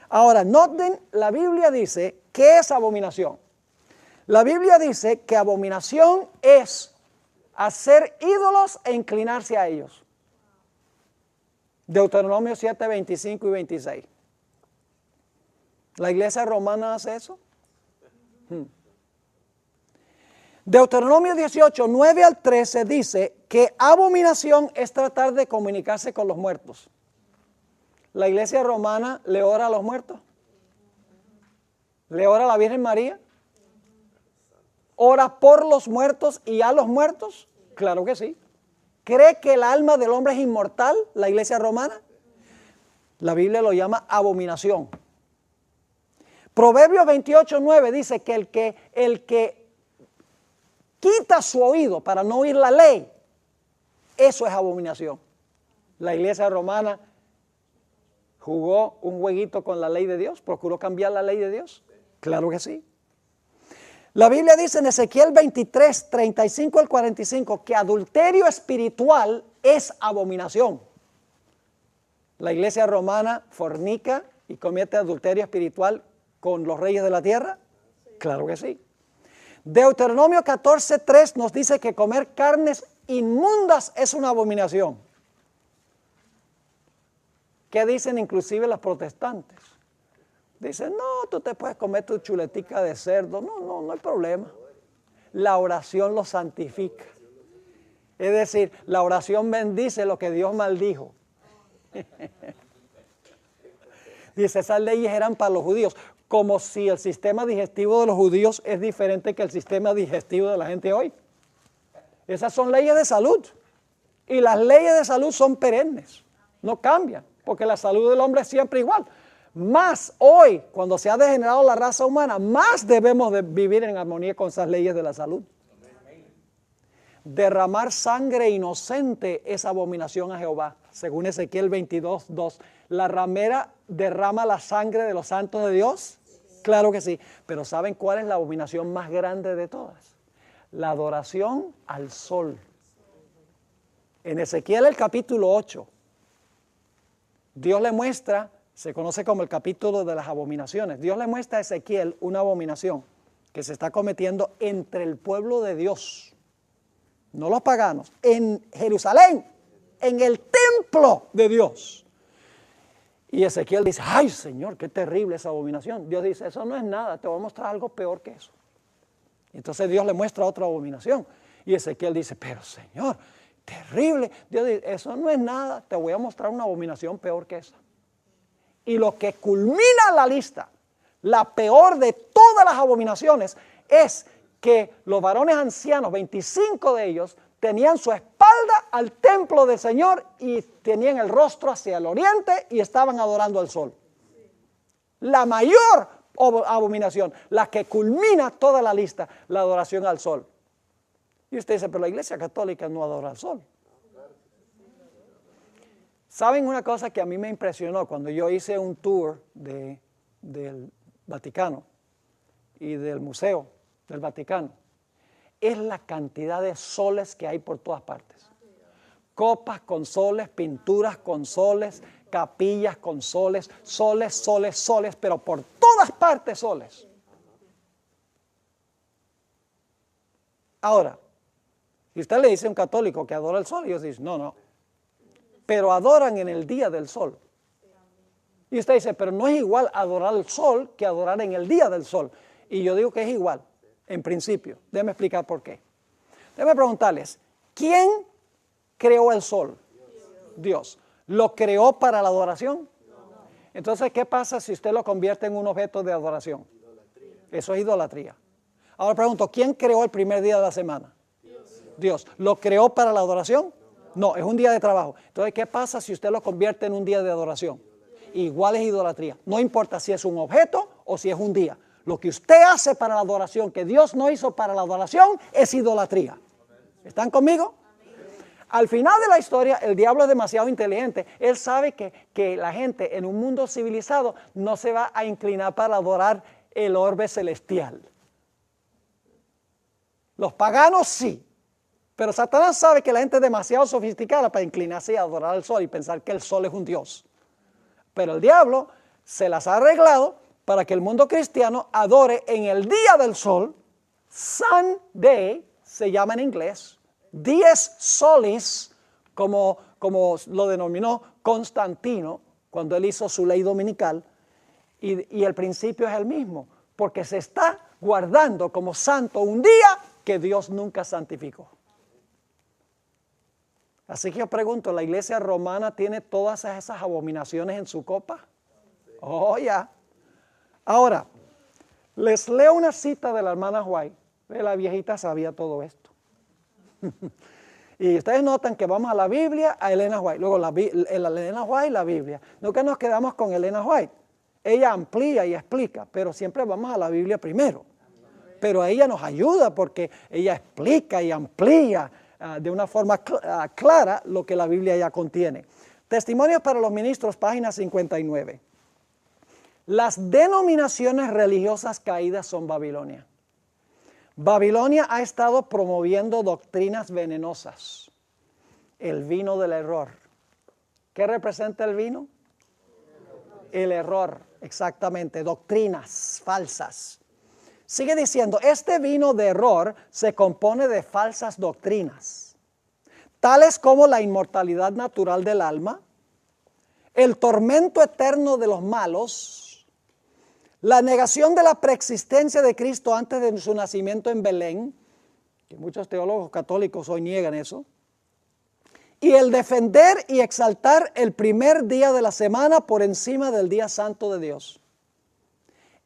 Ahora, noten, la Biblia dice, ¿qué es abominación? La Biblia dice que abominación es hacer ídolos e inclinarse a ellos. Deuteronomio 7, 25 y 26. ¿La iglesia romana hace eso? Deuteronomio 18, 9 al 13 dice que abominación es tratar de comunicarse con los muertos. ¿La iglesia romana le ora a los muertos? ¿Le ora a la Virgen María? ¿Ora por los muertos y a los muertos? Claro que sí. ¿Cree que el alma del hombre es inmortal, la iglesia romana? La Biblia lo llama abominación. Proverbios 28, 9 dice que el que quita su oído para no oír la ley, eso es abominación. La iglesia romana jugó un jueguito con la ley de Dios, procuró cambiar la ley de Dios. Claro que sí. La Biblia dice en Ezequiel 23, 35 al 45 que adulterio espiritual es abominación. La iglesia romana fornica y comete adulterio espiritual con los reyes de la tierra. Claro que sí. Deuteronomio 14, 3 nos dice que comer carnes inmundas es una abominación. ¿Qué dicen inclusive los protestantes? Dicen, no, tú te puedes comer tu chuletica de cerdo. No hay problema. La oración lo santifica. Es decir, la oración bendice lo que Dios maldijo. Dice, esas leyes eran para los judíos. Como si el sistema digestivo de los judíos es diferente que el sistema digestivo de la gente hoy. Esas son leyes de salud. Y las leyes de salud son perennes. No cambian, porque la salud del hombre es siempre igual. Más hoy, cuando se ha degenerado la raza humana, más debemos de vivir en armonía con esas leyes de la salud. Derramar sangre inocente es abominación a Jehová. Según Ezequiel 22, 2. ¿La ramera derrama la sangre de los santos de Dios? Claro que sí. Pero ¿saben cuál es la abominación más grande de todas? La adoración al sol. En Ezequiel el capítulo 8, Dios le muestra, se conoce como el capítulo de las abominaciones. Dios le muestra a Ezequiel una abominación que se está cometiendo entre el pueblo de Dios, no los paganos, en Jerusalén, en el templo de Dios. Y Ezequiel dice, ay Señor, qué terrible esa abominación. Dios dice, eso no es nada, te voy a mostrar algo peor que eso. Entonces Dios le muestra otra abominación. Y Ezequiel dice, pero Señor, terrible. Dios dice, eso no es nada, te voy a mostrar una abominación peor que esa. Y lo que culmina la lista, la peor de todas las abominaciones, es que los varones ancianos, 25 de ellos, tenían su espalda al templo del Señor y tenían el rostro hacia el oriente y estaban adorando al sol. La mayor abominación, la que culmina toda la lista, la adoración al sol. Y usted dice, pero la iglesia católica no adora al sol. ¿Saben una cosa que a mí me impresionó cuando yo hice un tour del Vaticano y del Museo del Vaticano? Es la cantidad de soles que hay por todas partes. Copas con soles, pinturas con soles, capillas con soles, soles, soles, soles, pero por todas partes soles. Ahora, si usted le dice a un católico que adora el sol, ellos dicen, no, pero adoran en el día del sol. Y usted dice, pero no es igual adorar el sol que adorar en el día del sol. Y yo digo que es igual, en principio. Déjenme explicar por qué. Déjenme preguntarles, ¿quién creó el sol? Dios. ¿Lo creó para la adoración? Entonces, ¿qué pasa si usted lo convierte en un objeto de adoración? Eso es idolatría. Ahora pregunto, ¿quién creó el primer día de la semana? Dios. ¿Lo creó para la adoración? No, es un día de trabajo. Entonces, ¿qué pasa si usted lo convierte en un día de adoración? Igual es idolatría. No importa si es un objeto o si es un día. Lo que usted hace para la adoración, que Dios no hizo para la adoración, es idolatría. ¿Están conmigo? Al final de la historia, el diablo es demasiado inteligente. Él sabe que la gente en un mundo civilizado no se va a inclinar para adorar el orbe celestial. Los paganos sí. Pero Satanás sabe que la gente es demasiado sofisticada para inclinarse a adorar al sol y pensar que el sol es un dios. Pero el diablo se las ha arreglado para que el mundo cristiano adore en el día del sol, Sunday, se llama en inglés, dies solis, como lo denominó Constantino cuando él hizo su ley dominical, y el principio es el mismo, porque se está guardando como santo un día que Dios nunca santificó. Así que yo pregunto, ¿la iglesia romana tiene todas esas abominaciones en su copa? Oh, ya. Ahora, les leo una cita de la hermana White. La viejita sabía todo esto. Y ustedes notan que vamos a la Biblia, a Elena White. Luego Elena White, la Biblia. Nunca nos quedamos con Elena White. Ella amplía y explica, pero siempre vamos a la Biblia primero. Pero ella nos ayuda porque ella explica y amplía de una forma clara lo que la Biblia ya contiene. Testimonios para los ministros, página 59. Las denominaciones religiosas caídas son Babilonia. Babilonia ha estado promoviendo doctrinas venenosas. El vino del error. ¿Qué representa el vino? El error, exactamente, doctrinas falsas. Sigue diciendo, este vino de error se compone de falsas doctrinas, tales como la inmortalidad natural del alma, el tormento eterno de los malos, la negación de la preexistencia de Cristo antes de su nacimiento en Belén, que muchos teólogos católicos hoy niegan eso, y el defender y exaltar el primer día de la semana por encima del día santo de Dios.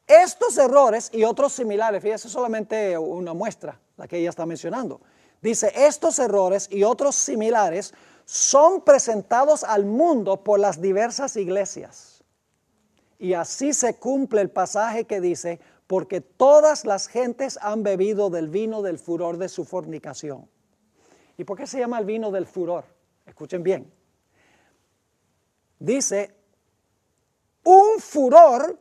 Estos errores y otros similares, fíjese, solamente una muestra, la que ella está mencionando. Dice, estos errores y otros similares son presentados al mundo por las diversas iglesias. Y así se cumple el pasaje que dice, porque todas las gentes han bebido del vino del furor de su fornicación. ¿Y por qué se llama el vino del furor? Escuchen bien. Dice, un furor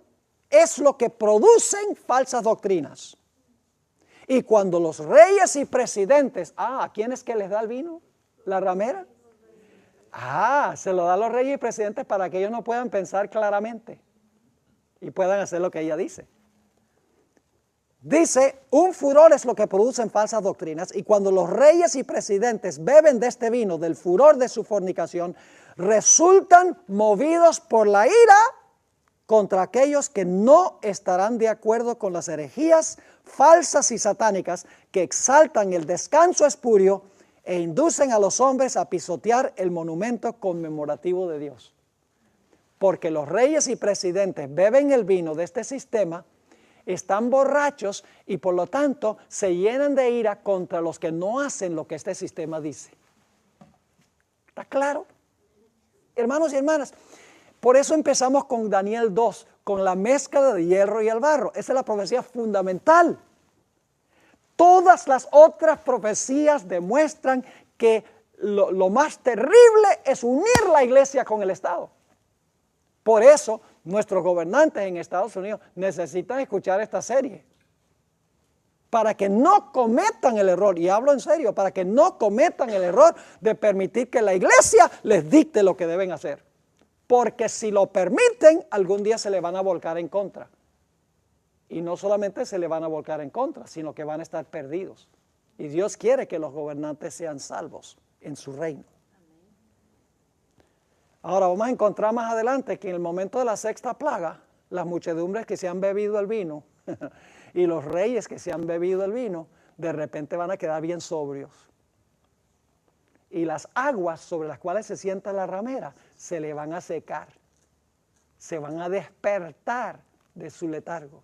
es lo que producen falsas doctrinas. Y cuando los reyes y presidentes, ¿a quién es que les da el vino? ¿La ramera? Se lo da a los reyes y presidentes para que ellos no puedan pensar claramente y puedan hacer lo que ella dice. Dice, un furor es lo que producen falsas doctrinas, y cuando los reyes y presidentes beben de este vino, del furor de su fornicación, resultan movidos por la ira contra aquellos que no estarán de acuerdo con las herejías falsas y satánicas que exaltan el descanso espurio e inducen a los hombres a pisotear el monumento conmemorativo de Dios. Porque los reyes y presidentes beben el vino de este sistema, están borrachos y por lo tanto se llenan de ira contra los que no hacen lo que este sistema dice. ¿Está claro? Hermanos y hermanas, por eso empezamos con Daniel 2, con la mezcla de hierro y el barro. Esa es la profecía fundamental. Todas las otras profecías demuestran que lo más terrible es unir la iglesia con el Estado. Por eso nuestros gobernantes en Estados Unidos necesitan escuchar esta serie. Para que no cometan el error, y hablo en serio, para que no cometan el error de permitir que la iglesia les dicte lo que deben hacer. Porque si lo permiten, algún día se le van a volcar en contra. Y no solamente se le van a volcar en contra, sino que van a estar perdidos. Y Dios quiere que los gobernantes sean salvos en su reino. Ahora vamos a encontrar más adelante que en el momento de la sexta plaga, las muchedumbres que se han bebido el vino y los reyes que se han bebido el vino, de repente van a quedar bien sobrios. Y las aguas sobre las cuales se sienta la ramera se le van a secar. Se van a despertar de su letargo.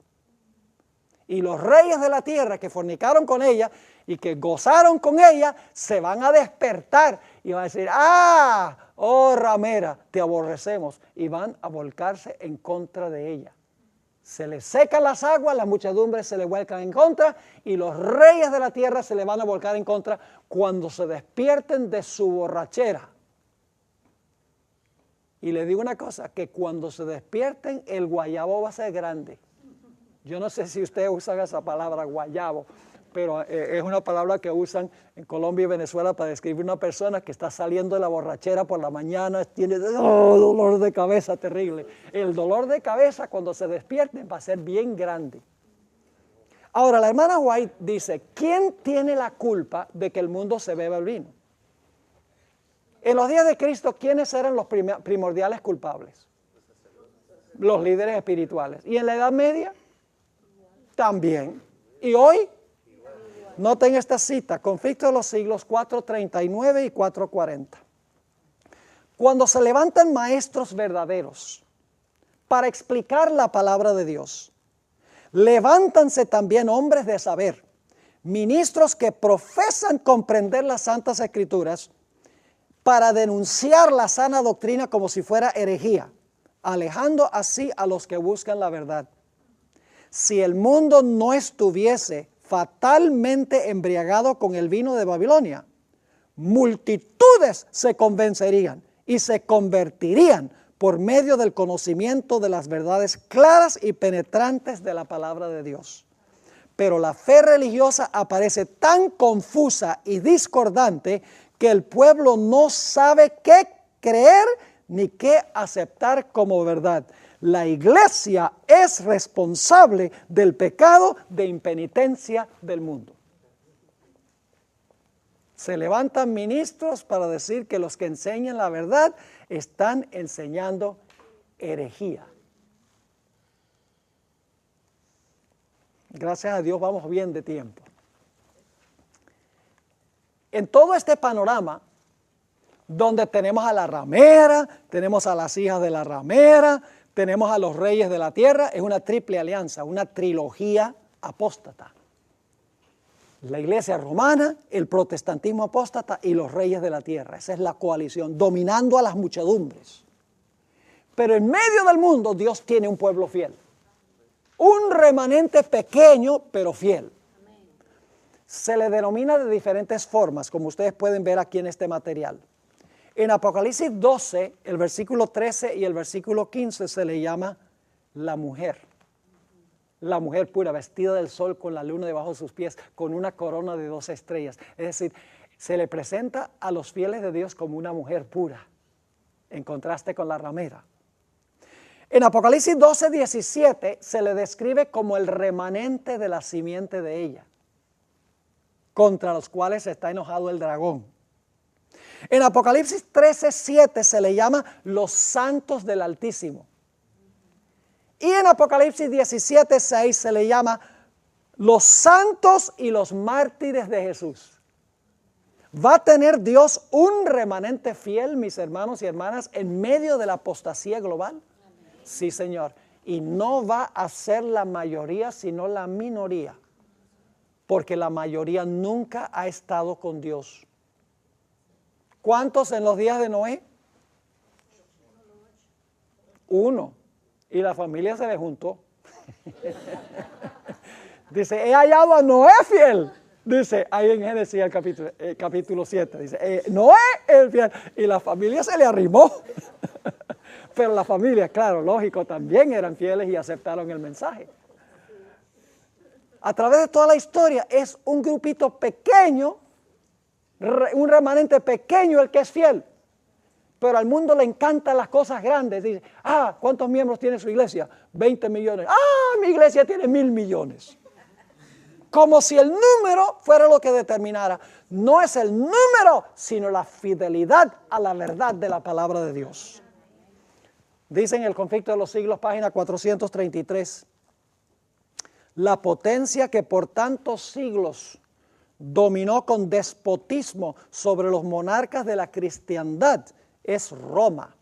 Y los reyes de la tierra que fornicaron con ella y que gozaron con ella, se van a despertar y van a decir, oh ramera, te aborrecemos. Y van a volcarse en contra de ella. Se les secan las aguas, las muchedumbres se le vuelcan en contra y los reyes de la tierra se le van a volcar en contra cuando se despierten de su borrachera. Y les digo una cosa, que cuando se despierten el guayabo va a ser grande. Yo no sé si ustedes usan esa palabra guayabo, pero es una palabra que usan en Colombia y Venezuela para describir una persona que está saliendo de la borrachera por la mañana, tiene dolor de cabeza terrible. El dolor de cabeza cuando se despierten va a ser bien grande. Ahora, la hermana White dice, ¿quién tiene la culpa de que el mundo se beba el vino? En los días de Cristo, ¿quiénes eran los primordiales culpables? Los líderes espirituales. ¿Y en la Edad Media? También. ¿Y hoy? Noten esta cita, Conflicto de los Siglos 4:39 y 4:40. Cuando se levantan maestros verdaderos para explicar la palabra de Dios, levántanse también hombres de saber, ministros que profesan comprender las Santas Escrituras para denunciar la sana doctrina como si fuera herejía, alejando así a los que buscan la verdad. Si el mundo no estuviese fatalmente embriagado con el vino de Babilonia, multitudes se convencerían y se convertirían por medio del conocimiento de las verdades claras y penetrantes de la palabra de Dios. Pero la fe religiosa aparece tan confusa y discordante que el pueblo no sabe qué creer ni qué aceptar como verdad. La iglesia es responsable del pecado de impenitencia del mundo. Se levantan ministros para decir que los que enseñan la verdad están enseñando herejía. Gracias a Dios vamos bien de tiempo. En todo este panorama, donde tenemos a la ramera, tenemos a las hijas de la ramera, tenemos a los reyes de la tierra, es una triple alianza, una trilogía apóstata. La iglesia romana, el protestantismo apóstata y los reyes de la tierra. Esa es la coalición, dominando a las muchedumbres. Pero en medio del mundo Dios tiene un pueblo fiel. Un remanente pequeño, pero fiel. Se le denomina de diferentes formas, como ustedes pueden ver aquí en este material. En Apocalipsis 12, el versículo 13 y el versículo 15 se le llama la mujer. La mujer pura, vestida del sol con la luna debajo de sus pies, con una corona de 12 estrellas. Es decir, se le presenta a los fieles de Dios como una mujer pura, en contraste con la ramera. En Apocalipsis 12, 17 se le describe como el remanente de la simiente de ella, contra los cuales está enojado el dragón. En Apocalipsis 13, 7 se le llama los santos del Altísimo. Y en Apocalipsis 17, 6 se le llama los santos y los mártires de Jesús. ¿Va a tener Dios un remanente fiel, mis hermanos y hermanas, en medio de la apostasía global? Sí, Señor. Y no va a ser la mayoría, sino la minoría. Porque la mayoría nunca ha estado con Dios. ¿Cuántos en los días de Noé? Uno. Y la familia se le juntó. Dice, he hallado a Noé fiel. Dice ahí en Génesis el capítulo 7, dice, Noé el fiel, y la familia se le arrimó. Pero la familia, claro, lógico, también eran fieles y aceptaron el mensaje. A través de toda la historia es un grupito pequeño, un remanente pequeño el que es fiel. Pero al mundo le encantan las cosas grandes. Dice, ¿cuántos miembros tiene su iglesia? 20 millones. Mi iglesia tiene 1,000 millones. Como si el número fuera lo que determinara. No es el número, sino la fidelidad a la verdad de la palabra de Dios. Dice en el Conflicto de los Siglos, página 433, la potencia que por tantos siglos dominó con despotismo sobre los monarcas de la cristiandad es Roma.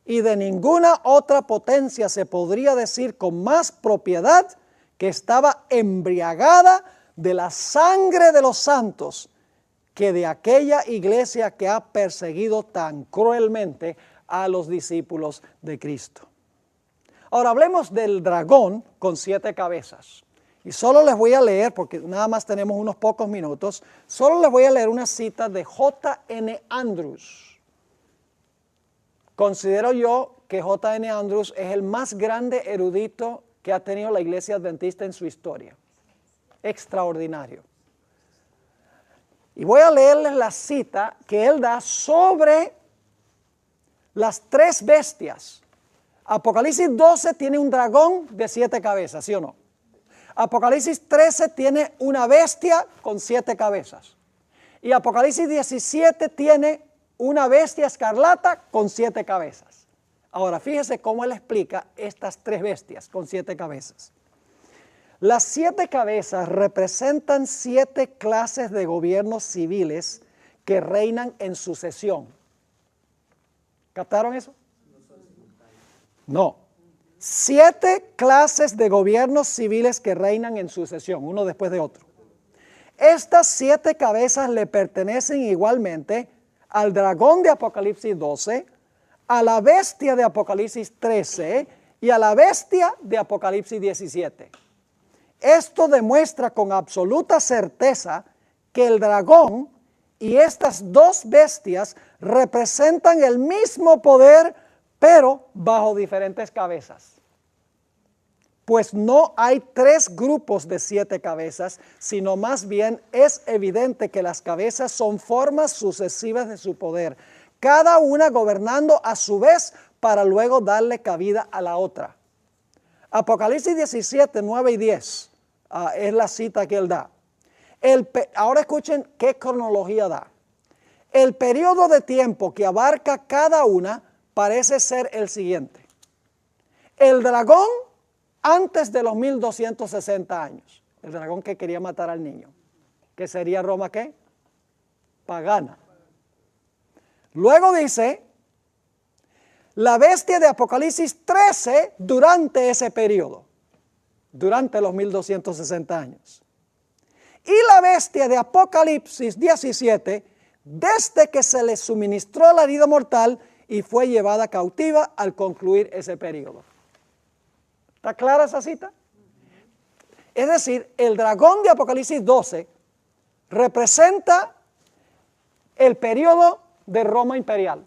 Y de ninguna otra potencia se podría decir con más propiedad que estaba embriagada de la sangre de los santos que de aquella iglesia que ha perseguido tan cruelmente a los discípulos de Cristo. Ahora hablemos del dragón con 7 cabezas. Y solo les voy a leer, porque nada más tenemos unos pocos minutos, solo les voy a leer una cita de J.N. Andrews. Considero yo que J.N. Andrews es el más grande erudito que ha tenido la Iglesia Adventista en su historia. Extraordinario. Y voy a leerles la cita que él da sobre las 3 bestias. Apocalipsis 12 tiene un dragón de 7 cabezas, ¿sí o no? Apocalipsis 13 tiene una bestia con 7 cabezas. Y Apocalipsis 17 tiene una bestia escarlata con 7 cabezas. Ahora, fíjese cómo él explica estas 3 bestias con 7 cabezas. Las 7 cabezas representan 7 clases de gobiernos civiles que reinan en sucesión. ¿Captaron eso? No. 7 clases de gobiernos civiles que reinan en sucesión, uno después de otro. Estas 7 cabezas le pertenecen igualmente al dragón de Apocalipsis 12, a la bestia de Apocalipsis 13 y a la bestia de Apocalipsis 17. Esto demuestra con absoluta certeza que el dragón y estas 2 bestias representan el mismo poder, pero bajo diferentes cabezas. Pues no hay 3 grupos de 7 cabezas, sino más bien es evidente que las cabezas son formas sucesivas de su poder, cada una gobernando a su vez para luego darle cabida a la otra. Apocalipsis 17, 9 y 10 es la cita que él da. Ahora escuchen qué cronología da. El periodo de tiempo que abarca cada una parece ser el siguiente. El dragón antes de los 1260 años, el dragón que quería matar al niño, que sería Roma, ¿qué? Pagana. Luego dice, la bestia de Apocalipsis 13 durante ese periodo, durante los 1260 años. Y la bestia de Apocalipsis 17, desde que se le suministró la herida mortal y fue llevada cautiva al concluir ese periodo. ¿Está clara esa cita? Es decir, el dragón de Apocalipsis 12 representa el periodo de Roma imperial.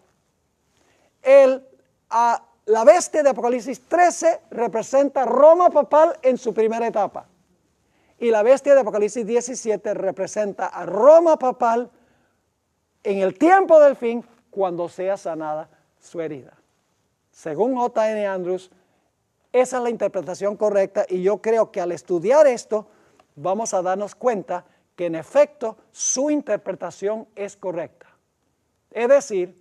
La bestia de Apocalipsis 13 representa Roma papal en su primera etapa. Y la bestia de Apocalipsis 17 representa a Roma papal en el tiempo del fin, cuando sea sanada su herida. Según J.N. Andrews, esa es la interpretación correcta, y yo creo que al estudiar esto vamos a darnos cuenta que en efecto su interpretación es correcta. Es decir,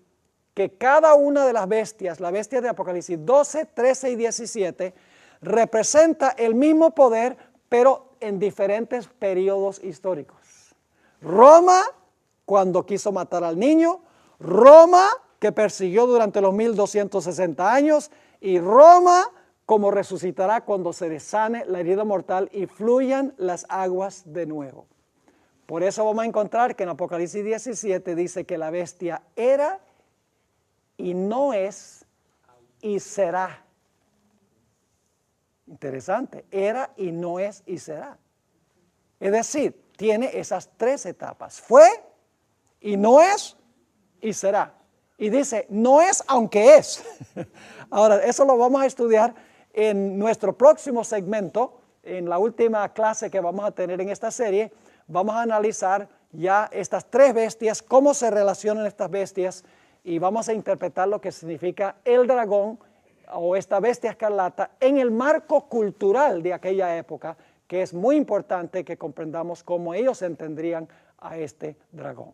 que cada una de las bestias, la bestia de Apocalipsis 12, 13 y 17, representa el mismo poder, pero en diferentes periodos históricos. Roma, cuando quiso matar al niño; Roma, que persiguió durante los 1260 años; y Roma, como resucitará cuando se desane la herida mortal y fluyan las aguas de nuevo. Por eso vamos a encontrar que en Apocalipsis 17 dice que la bestia era y no es y será. Interesante, era y no es y será. Es decir, tiene esas tres etapas. Fue y no es y será. Y dice, no es aunque es. Ahora, eso lo vamos a estudiar en nuestro próximo segmento, en la última clase que vamos a tener en esta serie. Vamos a analizar ya estas tres bestias, cómo se relacionan estas bestias, y vamos a interpretar lo que significa el dragón o esta bestia escarlata en el marco cultural de aquella época, que es muy importante que comprendamos cómo ellos entenderían a este dragón.